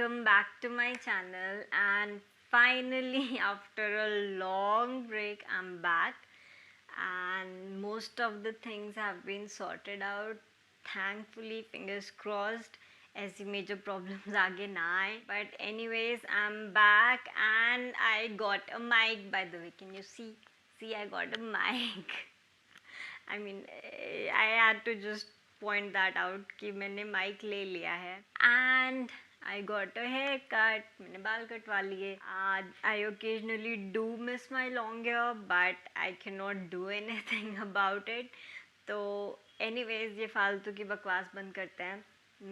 welcome back to my channel, and finally after a long break I'm back, and most of the things have been sorted out, thankfully, fingers crossed. ऐसी major problems आगे ना आए. But anyways, I'm back and I got a mic, by the way. Can you see I got a mic. I mean, I had to just point that out कि मैंने mic ले लिया है. And I got a haircut. मैंने बाल कटवा लिए. I occasionally do miss my long hair, but I cannot do anything about it. तो anyways, ये फालतू की बकवास बंद करते हैं.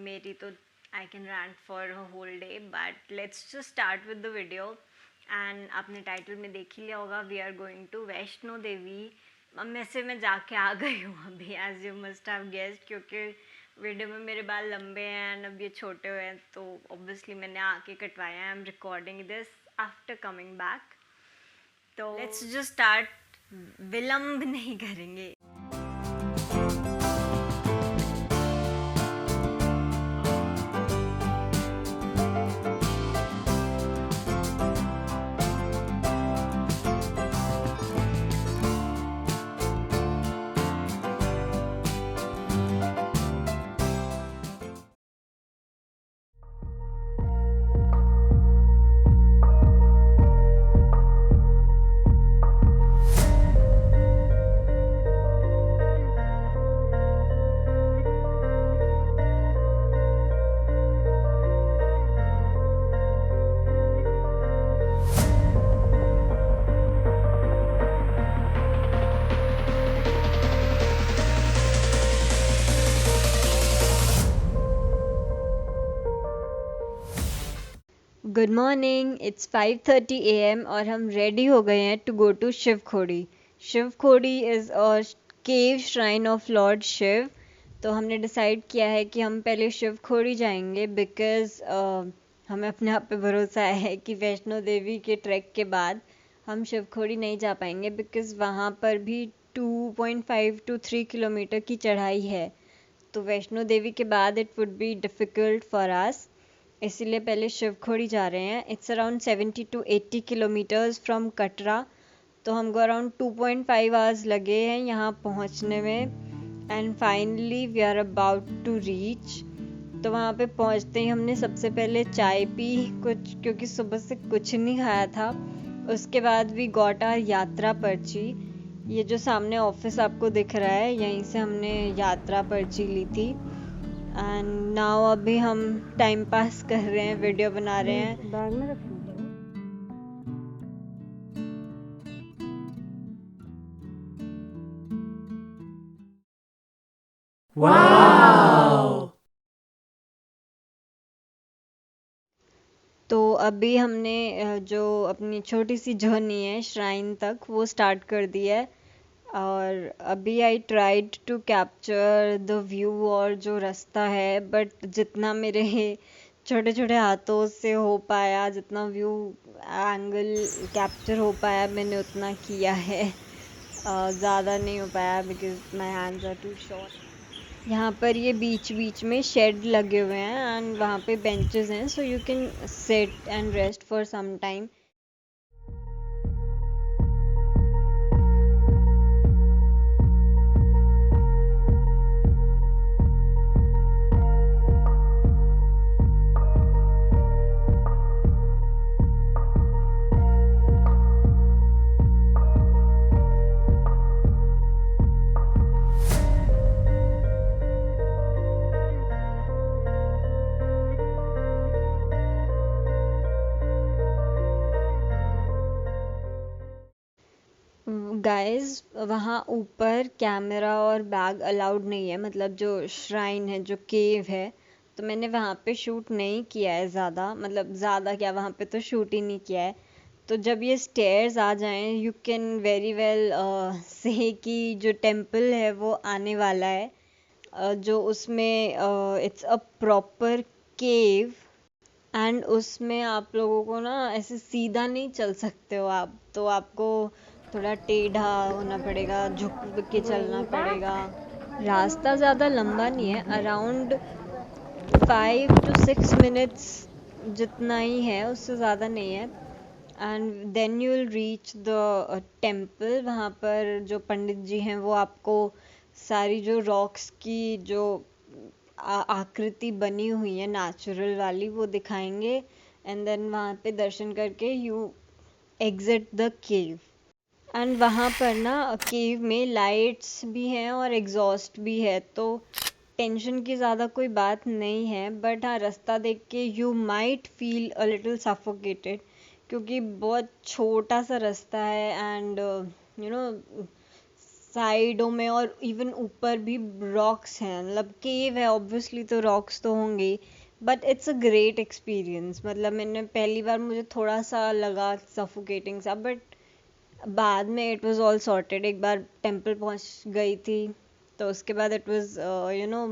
मेरी तो I can rant for a whole day, but let's just start with the video. And आपने टाइटल में देख ही लिया होगा, we are going to Vaishno Devi. अब मैं से मैं जाके आ गई हूँ अभी, as you must have guessed, क्योंकि वीडियो में मेरे बाल लंबे हैं एंड अब ये छोटे हुए हैं, तो ऑब्वियसली मैंने आके कटवाया. I am recording this after coming back. तो लेट्स जस्ट स्टार्ट, विलम्ब नहीं करेंगे. गुड मॉर्निंग, इट्स 5:30 AM और हम रेडी हो गए हैं to go to Shivkhori. Shivkhori is a cave shrine of lord Shiv. तो हमने डिसाइड किया है कि हम पहले शिवखोड़ी जाएंगे, बिकॉज़ हमें अपने आप पे भरोसा है कि वैष्णो देवी के ट्रैक के बाद हम शिवखोड़ी नहीं जा पाएंगे, बिकॉज़ वहाँ पर भी 2.5 to 3 किलोमीटर की चढ़ाई है. तो वैष्णो देवी के बाद it would be difficult for us, इसीलिए पहले शिवखोड़ी जा रहे हैं. It's around 70 to 80 kilometres from Katra. तो हमको अराउंड 2.5 आवर्स लगे हैं यहाँ पहुँचने में. And finally we are about to reach. तो वहाँ पे पहुँचते ही हमने सबसे पहले चाय पी कुछ, क्योंकि सुबह से कुछ नहीं खाया था. उसके बाद वी गॉट आवर यात्रा पर्ची. ये जो सामने ऑफिस आपको दिख रहा है, यहीं से हमने यात्रा पर्ची ली थी. एंड नाउ अभी हम टाइम पास कर रहे हैं, वीडियो बना रहे हैं. बैग में रखूं? वाओ! तो अभी हमने जो अपनी छोटी सी जर्नी है श्राइन तक, वो स्टार्ट कर दी है. और अभी I tried to capture the view और जो रास्ता है, बट जितना मेरे छोटे छोटे हाथों से हो पाया, जितना व्यू एंगल कैप्चर हो पाया, मैंने उतना किया है. ज़्यादा नहीं हो पाया because my hands are too short. यहाँ पर ये बीच बीच में शेड लगे हुए हैं एंड वहाँ पे बेंचेस हैं, so you can sit and rest for some time. Guys, वहाँ ऊपर कैमरा और बैग अलाउड नहीं है, मतलब जो श्राइन है, जो केव है, तो मैंने वहाँ पे शूट नहीं किया है ज़्यादा. मतलब ज़्यादा क्या, वहाँ पे तो शूट ही नहीं किया है. तो जब ये स्टेयर्स आ जाएं, यू कैन वेरी वेल से कि जो टेम्पल है वो आने वाला है. जो उसमें it's a proper cave and उसमें आप लोगों को ना ऐसे सीधा नहीं चल सकते हो आप, तो आपको थोड़ा टेढ़ा होना पड़ेगा, झुक के चलना पड़ेगा. रास्ता ज़्यादा लंबा नहीं है, अराउंड 5 to 6 minutes जितना ही है, उससे ज़्यादा नहीं है। And then you will reach the temple. वहाँ पर जो पंडित जी हैं वो आपको सारी जो रॉक्स की जो आकृति बनी हुई है नेचुरल वाली वो दिखाएंगे। एंड देन वहाँ पे दर्शन करके you exit the cave. And वहाँ पर ना केव में लाइट्स भी हैं और एग्जॉस्ट भी है, तो टेंशन की ज़्यादा कोई बात नहीं है। बट हाँ, रास्ता देख के you might feel a little suffocated, क्योंकि बहुत छोटा सा रास्ता है। एंड यू नो साइडों में और इवन ऊपर भी रॉक्स हैं, मतलब केव है ऑब्वियसली तो रॉक्स तो होंगे। But it's a great experience. मतलब मैंने पहली बार मुझे थोड़ा सा लगा सफोकेटिंग सा, बट बाद में इट वाज ऑल सॉर्टेड। एक बार टेंपल पहुंच गई थी तो उसके बाद इट वाज यू नो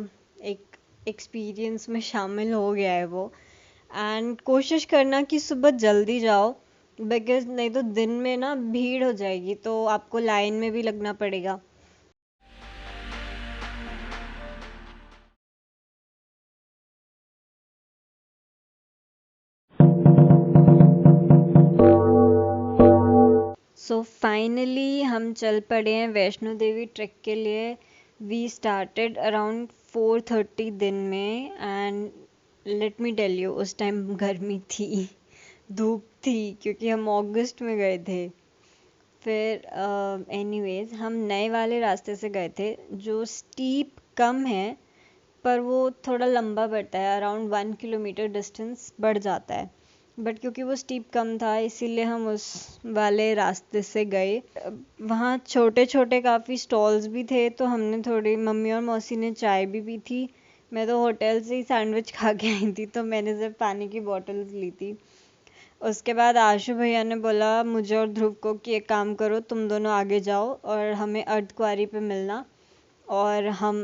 एक एक्सपीरियंस में शामिल हो गया है वो। एंड कोशिश करना कि सुबह जल्दी जाओ, बिकॉज नहीं तो दिन में ना भीड़ हो जाएगी, तो आपको लाइन में भी लगना पड़ेगा। सो फाइनली हम चल पड़े हैं वैष्णो देवी ट्रैक के लिए। वी स्टार्टेड अराउंड 4:30 दिन में। And let me tell you, उस टाइम गर्मी थी, धूप थी, क्योंकि हम अगस्त में गए थे। फिर एनीवेज हम नए वाले रास्ते से गए थे, जो स्टीप कम है पर वो थोड़ा लंबा पड़ता है, अराउंड 1 किलोमीटर डिस्टेंस बढ़ जाता है। बट क्योंकि वो स्टीप कम था इसीलिए हम उस वाले रास्ते से गए। वहाँ छोटे छोटे काफ़ी स्टॉल्स भी थे, तो हमने थोड़ी, मम्मी और मौसी ने चाय भी पी थी। मैं तो होटल से ही सैंडविच खा के आई थी, तो मैंने सिर्फ पानी की बॉटल्स ली थी। उसके बाद आशु भैया ने बोला मुझे और ध्रुव को कि एक काम करो, तुम दोनों आगे जाओ और हमें अर्धकुंवारी पे मिलना, और हम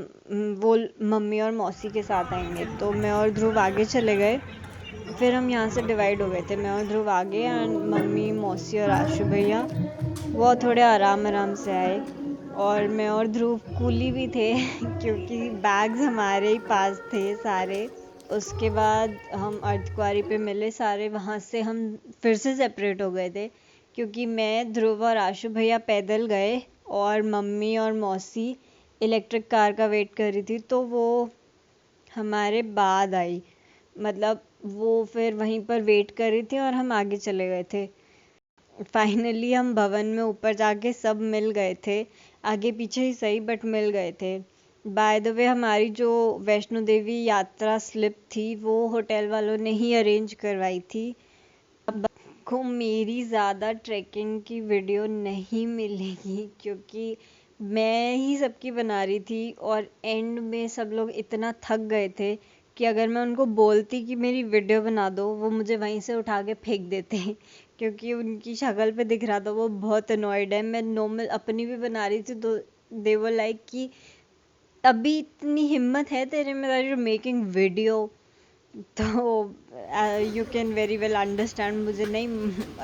वो मम्मी और मौसी के साथ आएंगे। तो मैं और ध्रुव आगे चले गए। फिर हम यहाँ से डिवाइड हो गए थे, मैं और ध्रुव आगे एंड मम्मी मौसी और आशु भैया वो थोड़े आराम आराम से आए। और मैं और ध्रुव कूली भी थे क्योंकि बैग्स हमारे ही पास थे सारे। उसके बाद हम अर्धकुंवारी पे मिले सारे, वहाँ से हम फिर से सेपरेट हो गए थे, क्योंकि मैं, ध्रुव और आशु भैया पैदल गए और मम्मी और मौसी इलेक्ट्रिक कार का वेट कर रही थी, तो वो हमारे बाद आई। मतलब वो फिर वहीं पर वेट कर रही थी और हम आगे चले गए थे। फाइनली हम भवन में ऊपर जाके सब मिल गए थे, आगे पीछे ही सही बट मिल गए थे। बाय द वे हमारी जो वैष्णो देवी यात्रा स्लिप थी वो होटल वालों ने ही अरेंज करवाई थी। अब आपको मेरी ज़्यादा ट्रैकिंग की वीडियो नहीं मिलेगी, क्योंकि मैं ही सबकी बना रही थी और एंड में सब लोग इतना थक गए थे कि अगर मैं उनको बोलती कि मेरी वीडियो बना दो, वो मुझे वहीं से उठा के फेंक देते क्योंकि उनकी शक्ल पे दिख रहा था वो बहुत अनॉयड है। मैं नॉर्मल अपनी भी बना रही थी तो दे वर लाइक कि अभी इतनी हिम्मत है तेरे में दैट यू मेकिंग वीडियो। तो you can very well understand, मुझे नहीं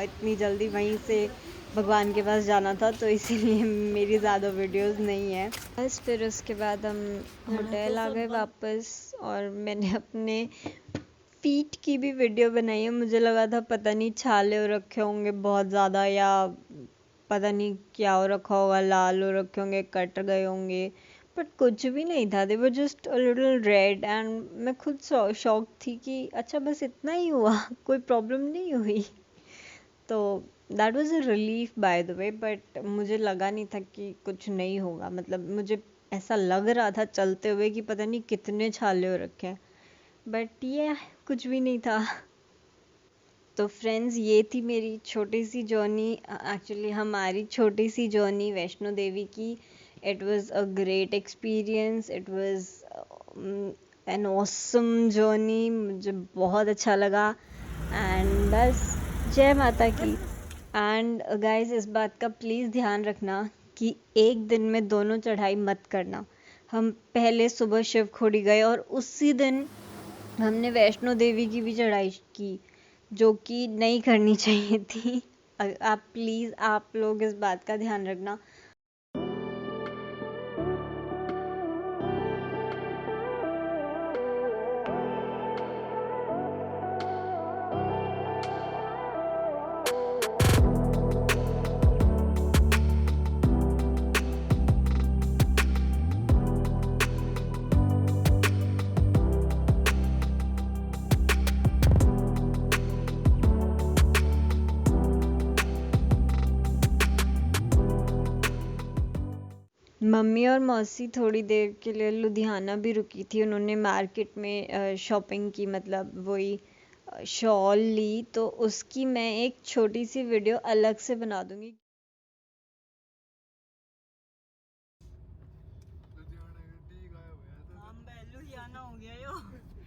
इतनी जल्दी वहीं से भगवान के पास जाना था, तो इसीलिए मेरी ज़्यादा वीडियोस नहीं है। बस फिर उसके बाद हम होटल आ गए वापस, और मैंने अपने फीट की भी वीडियो बनाई है। मुझे लगा था पता नहीं छाले हो रखे होंगे बहुत ज़्यादा, या पता नहीं क्या हो रखा होगा, लाल हो रखे होंगे, कट गए होंगे, बट कुछ भी नहीं था। They were just a little red and मैं खुद शॉक थी कि अच्छा बस इतना ही हुआ कोई प्रॉब्लम नहीं हुई। तो that was a relief by the way, but मुझे लगा नहीं था कि कुछ नहीं होगा। मतलब मुझे ऐसा लग रहा था चलते हुए कि पता नहीं कितने छाले हो रखे हैं, बट ये कुछ भी नहीं था। तो फ्रेंड्स, ये थी मेरी छोटी सी जर्नी, एक्चुअली हमारी छोटी सी जर्नी वैष्णो देवी की। It was a great experience, it was an awesome journey, मुझे बहुत अच्छा लगा। एंड बस, जय माता की। एंड गाइस, इस बात का प्लीज़ ध्यान रखना कि एक दिन में दोनों चढ़ाई मत करना। हम पहले सुबह शिवखोड़ी गए और उसी दिन हमने वैष्णो देवी की भी चढ़ाई की, जो कि नहीं करनी चाहिए थी। आप प्लीज़, आप लोग इस बात का ध्यान रखना। मम्मी और मौसी थोड़ी देर के लिए लुधियाना भी रुकी थी, उन्होंने मार्केट में शॉपिंग की, मतलब वही शॉल ली, तो उसकी मैं एक छोटी सी वीडियो अलग से बना दूंगी।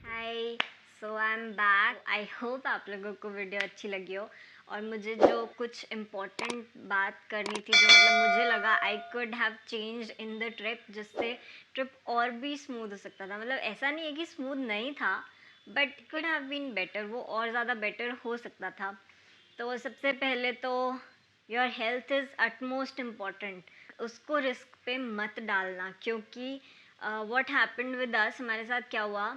Hi, so I am back. I hope आप लोगों को वीडियो अच्छी लगी हो, और मुझे जो कुछ इम्पोर्टेंट बात करनी थी, जो मतलब मुझे लगा I could have change in the trip, जिससे ट्रिप और भी स्मूथ हो सकता था। मतलब ऐसा नहीं है कि स्मूथ नहीं था, but could have been better, वो और ज़्यादा बेटर हो सकता था। तो सबसे पहले तो your health is utmost important, उसको रिस्क पे मत डालना, क्योंकि व्हाट हैपेंड विद अस, हमारे साथ क्या हुआ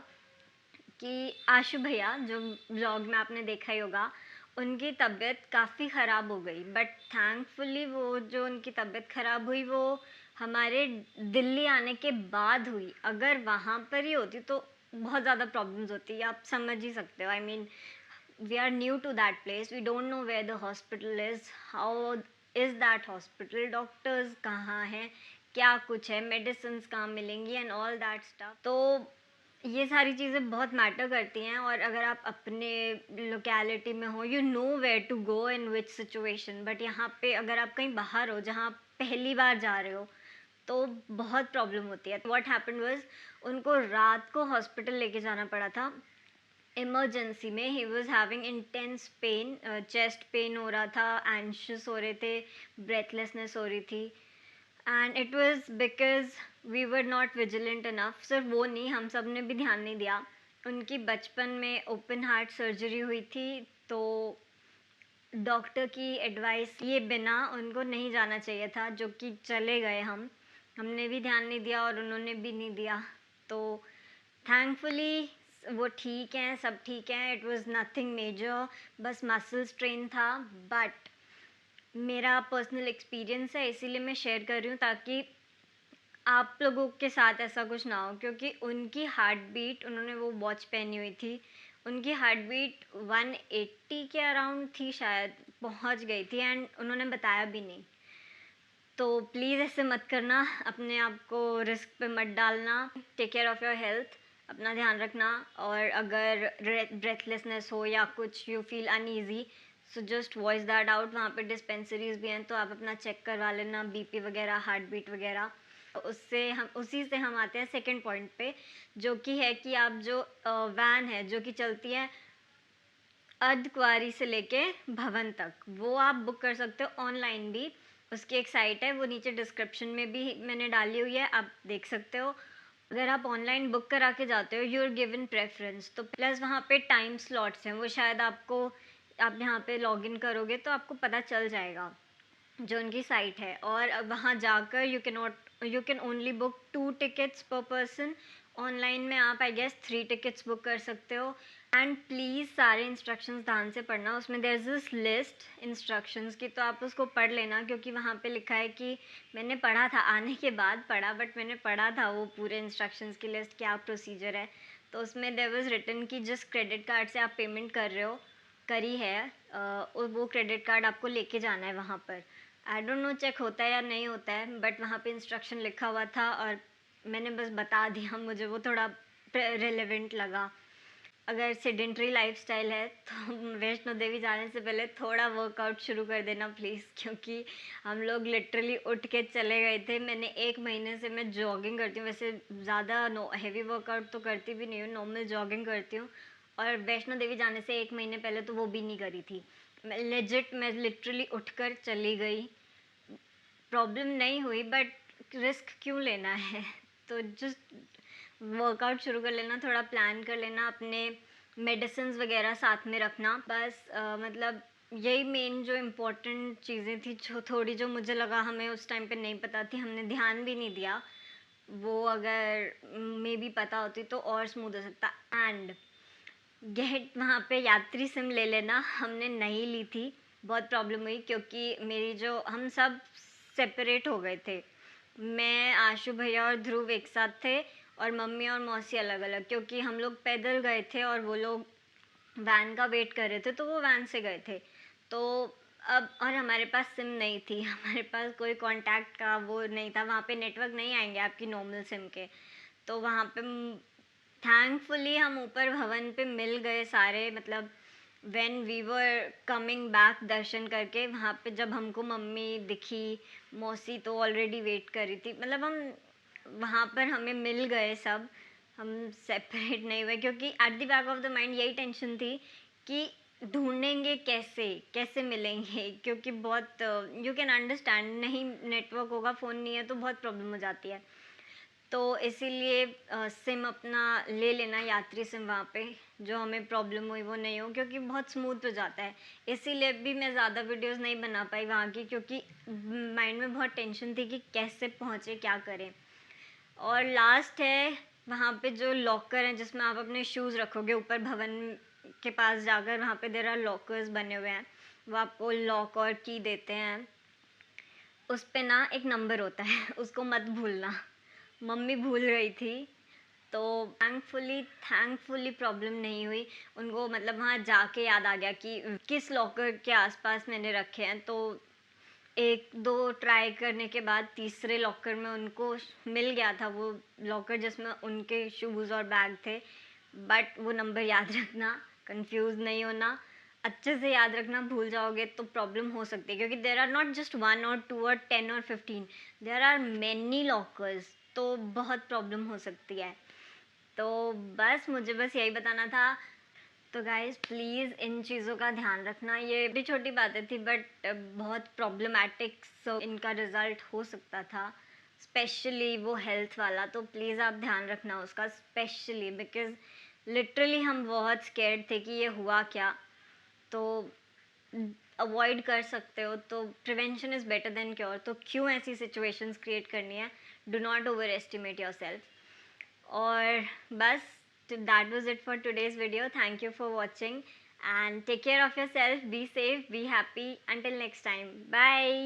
कि आशु भैया, जो ब्लॉग में आपने देखा ही होगा, उनकी तबीयत काफ़ी ख़राब हो गई, बट थैंकफुली वो जो उनकी तबीयत ख़राब हुई वो हमारे दिल्ली आने के बाद हुई। अगर वहाँ पर ही होती तो बहुत ज़्यादा प्रॉब्लम्स होती, आप समझ ही सकते हो। I mean, we are new to that place, we don't know where the hospital is, how is that hospital, doctors कहाँ हैं, क्या कुछ है, medicines कहाँ मिलेंगी and all that stuff। तो ये सारी चीज़ें बहुत मैटर करती हैं, और अगर आप अपने लोकेलिटी में हो, you know where to go in which situation, but यहाँ पे अगर आप कहीं बाहर हो जहाँ आप पहली बार जा रहे हो, तो बहुत प्रॉब्लम होती है। व्हाट हैपेंड वाज, उनको रात को हॉस्पिटल लेके जाना पड़ा था इमरजेंसी में। He was having intense pen, chest pain हो रहा था, एंशियस हो रहे थे, ब्रेथलेसनेस हो रही थी, and it was because we were not vigilant enough. सिर्फ वो नहीं, हम सब ने भी ध्यान नहीं दिया। उनकी बचपन में ओपन हार्ट सर्जरी हुई थी, तो डॉक्टर की एडवाइस लिए बिना उनको नहीं जाना चाहिए था, जो कि चले गए। हमने भी ध्यान नहीं दिया और उन्होंने भी नहीं दिया। तो थैंकफुली वो ठीक हैं, सब ठीक हैं, इट वाज नथिंग मेजर, बस मसल स्ट्रेन था। बट मेरा पर्सनल एक्सपीरियंस है, इसीलिए मैं शेयर कर रही हूँ, ताकि आप लोगों के साथ ऐसा कुछ ना हो। क्योंकि उनकी हार्ट बीट, उन्होंने वो वॉच पहनी हुई थी, उनकी हार्ट बीट 180 के अराउंड थी शायद, पहुंच गई थी, एंड उन्होंने बताया भी नहीं। तो प्लीज़ ऐसे मत करना, अपने आप को रिस्क पे मत डालना। Take care of your health, अपना ध्यान रखना। और अगर ब्रेथलेसनेस हो या कुछ you feel uneasy, so just voice that out. वहाँ पे डिस्पेंसरीज भी हैं, तो आप अपना चेक करवा लेना, बीपी वगैरह, हार्ट बीट वगैरह। उसी से हम आते हैं सेकंड पॉइंट पे, जो कि है कि आप जो वैन है जो कि चलती है अर्धकुंवारी से लेके भवन तक, वो आप बुक कर सकते हो ऑनलाइन भी। उसकी एक साइट है, वो नीचे डिस्क्रिप्शन में भी मैंने डाली हुई है, आप देख सकते हो। अगर आप ऑनलाइन बुक करा के जाते हो, यू आर गिवन प्रेफरेंस, तो प्लस वहाँ पे टाइम स्लॉट्स हैं, वो शायद आपको, आप यहाँ पे लॉगिन करोगे तो आपको पता चल जाएगा, जो उनकी साइट है। और अब वहाँ जाकर you can only book 2 tickets पर पर्सन। ऑनलाइन में आप आई गेस 3 टिकट्स बुक कर सकते हो। एंड प्लीज़ सारे इंस्ट्रक्शंस ध्यान से पढ़ना, उसमें there is this list instructions की, तो आप उसको पढ़ लेना, क्योंकि वहाँ पे लिखा है कि, मैंने पढ़ा था, आने के बाद पढ़ा, बट मैंने पढ़ा था वो पूरे इंस्ट्रक्शंस की लिस्ट, क्या प्रोसीजर है। तो उसमें देयर वाज रिटन कि जिस क्रेडिट कार्ड से आप पेमेंट कर रहे हो, करी है, वो क्रेडिट कार्ड आपको लेके जाना है वहाँ पर। आई डोंट नो चेक होता है या नहीं होता है, बट वहाँ पे इंस्ट्रक्शन लिखा हुआ था और मैंने बस बता दिया, मुझे वो थोड़ा रेलेवेंट लगा। अगर सेडेंट्री लाइफस्टाइल है तो वैष्णो देवी जाने से पहले थोड़ा वर्कआउट शुरू कर देना प्लीज़, क्योंकि हम लोग लिटरली उठ के चले गए थे। मैंने 1 महीने से मैं जॉगिंग करती हूँ, वैसे ज़्यादा हैवी वर्कआउट तो करती भी नहीं हूँ, नॉर्मल जॉगिंग करती हूँ, और वैष्णो देवी जाने से 1 महीने पहले तो वो भी नहीं करी थी। मैं लिटरली उठकर चली गई, प्रॉब्लम नहीं हुई, बट रिस्क क्यों लेना है। तो जस्ट वर्कआउट शुरू कर लेना, थोड़ा प्लान कर लेना, अपने मेडिसिन वगैरह साथ में रखना, बस मतलब यही मेन जो इम्पोर्टेंट चीज़ें थी, जो थोड़ी, जो मुझे लगा हमें उस टाइम पे नहीं पता थी, हमने ध्यान भी नहीं दिया, वो अगर मे बी पता होती तो और स्मूथ हो सकता। एंड गेट वहाँ पे यात्री सिम ले लेना, हमने नहीं ली थी, बहुत प्रॉब्लम हुई, क्योंकि मेरी जो, हम सब सेपरेट हो गए थे, मैं, आशु भैया और ध्रुव एक साथ थे, और मम्मी और मौसी अलग अलग, क्योंकि हम लोग पैदल गए थे और वो लोग वैन का वेट कर रहे थे, तो वो वैन से गए थे। तो अब और हमारे पास सिम नहीं थी, हमारे पास कोई कॉन्टैक्ट का वो नहीं था, वहाँ पे नेटवर्क नहीं आएँगे आपकी नॉर्मल सिम के। तो वहाँ पे थैंकफुली हम ऊपर भवन पे मिल गए सारे, मतलब when we were coming back दर्शन करके, वहाँ पे जब हमको मम्मी दिखी, मौसी तो ऑलरेडी वेट कर रही थी, मतलब हम वहाँ पर हमें मिल गए सब, हम सेपरेट नहीं हुए, क्योंकि at the back of the mind यही टेंशन थी कि ढूँढेंगे कैसे, कैसे मिलेंगे, क्योंकि बहुत यू कैन अंडरस्टैंड, नहीं नेटवर्क होगा, फ़ोन नहीं है तो बहुत प्रॉब्लम हो जाती है। तो इसीलिए सिम अपना ले लेना, यात्री सिम वहाँ पे, जो हमें प्रॉब्लम हुई वो नहीं हो, क्योंकि बहुत स्मूथ हो जाता है। इसीलिए भी मैं ज़्यादा वीडियोस नहीं बना पाई वहाँ की, क्योंकि माइंड में बहुत टेंशन थी कि कैसे पहुँचे, क्या करें। और लास्ट है वहाँ पे जो लॉकर है जिसमें आप अपने शूज़ रखोगे, ऊपर भवन के पास जाकर वहाँ पे देयर आर लॉकर्स बने हुए हैं, वो आपको लॉक और की देते हैं। उस पे ना एक नंबर होता है, उसको मत भूलना। मम्मी भूल गई थी, तो थैंकफुली प्रॉब्लम नहीं हुई उनको, मतलब वहाँ जाके याद आ गया कि किस लॉकर के आसपास मैंने रखे हैं। तो एक दो ट्राई करने के बाद तीसरे लॉकर में उनको मिल गया था वो लॉकर जिसमें उनके शूज़ और बैग थे। बट वो नंबर याद रखना, कंफ्यूज नहीं होना, अच्छे से याद रखना, भूल जाओगे तो प्रॉब्लम हो सकती है, क्योंकि देर आर नॉट जस्ट 1 और 2 और 10 और 15, देर आर मैनी लॉकर्स, तो बहुत प्रॉब्लम हो सकती है। तो बस मुझे बस यही बताना था। तो गाइज़ प्लीज़ इन चीज़ों का ध्यान रखना, ये भी छोटी बातें थी बट बहुत प्रॉब्लमैटिक इनका रिज़ल्ट हो सकता था, स्पेशली वो हेल्थ वाला। तो प्लीज़ आप ध्यान रखना उसका, स्पेशली बिकॉज़ लिटरली हम बहुत स्कैर्ड थे कि ये हुआ क्या। तो अवॉइड कर सकते हो तो prevention is better than cure, तो क्यों ऐसी सिचुएशंस क्रिएट करनी है। Do not over estimate your self. और बस, that was it for today's video. Thank you for watching and take care of yourself. Be safe, be happy. Until next time. Bye.